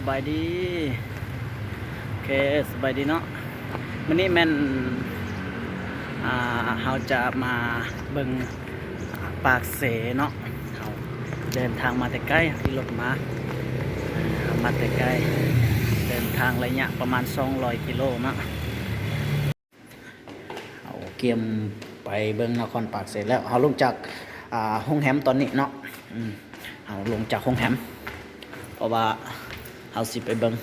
บายดีโอเคสบายดีเนาะวันนี้แม่นเราจะมาเบิ่งปากเสเนาะเราเดินทางมาแต่ใกล้ที่รถมาแต่ใกล้เดินทางระยะประมาณ200 กิโลเนาะเอาเกียมไปเบิ่งนครปากเสแล้วเราลงจากห้องแฮมตอนนี้เนาะเราลงจากห้องแฮมเพราะว่าเราสิไปเบิ่ง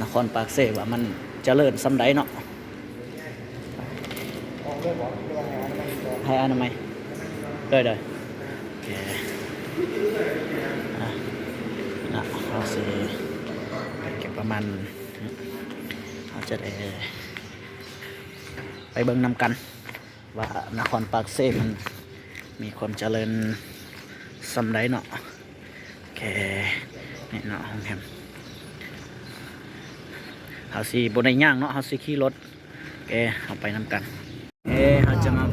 นครปากเสว่ามันเจริญสำใดเนาะให้อนามัยเลยโอเคเราสิเก็บประมาณเราจะได้ไปเบิ่งนำกันว่านครปากเสมันมีความเจริญสำใดเนาะโอเคนี่เนาะห้องแฮมเฮาสิบ่ได้ย่างเนาะเฮาสิขี่รถโอเคเอาไปนำกันเฮาจะมา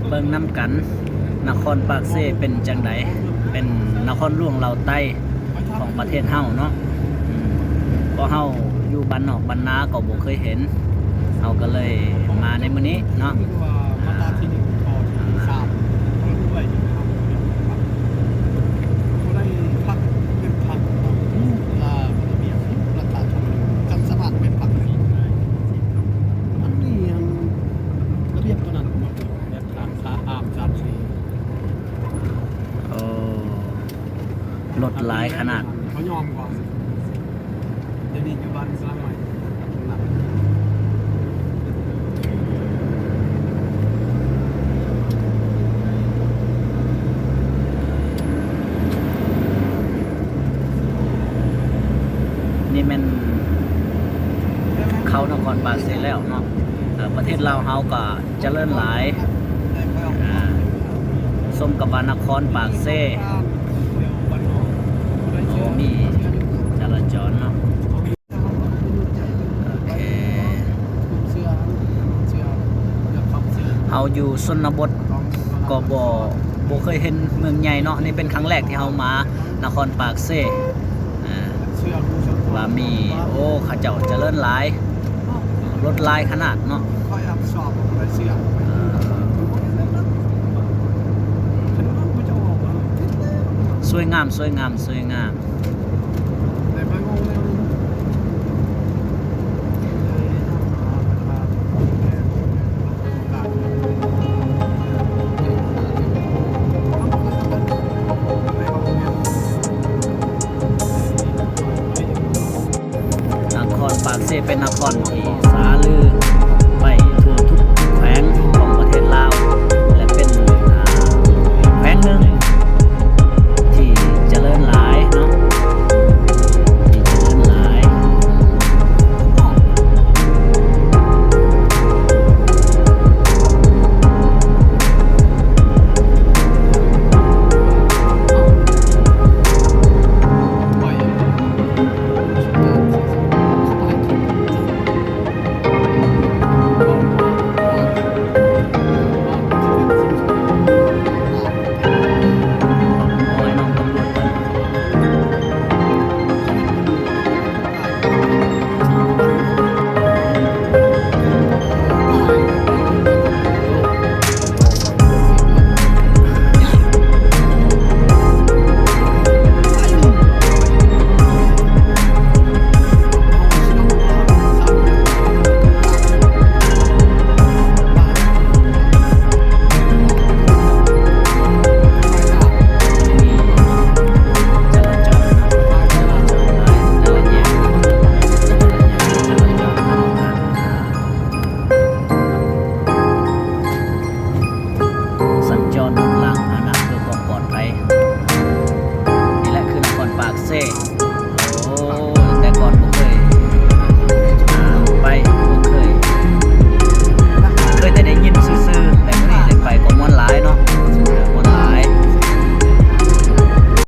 เบิ่งนำกันนครปากเสเป็นจังไดเป็นนครหลวงลาวใต้ของประเทศเฮาเนาะเพราะเฮาอยู่บ้านนอกบ้านนาก็บ่เคยเห็นเฮาก็เลยมาในมื้อนี้เนาะรถหลายขนาดเขายอมกว่าเดี๋ยวนี้อยู่บ้านสร้างใหม่นี่มันเข้านครปากเสแล้วเนาะประเทศลาวเฮาก็เจริญหลายสมกับว่านครปากเสมีจราจรเนาะโอเคเฮาอยู่ชนบทก็บ่เคยเห็นเมืองใหญ่เนาะนี่เป็นครั้งแรกที่เฮามานครปากเสว่ามีเขาเจ้าเจริญหลายรถหลายขนาดเนาะสวยงามนครปากเสเป็นนครที่สาลือ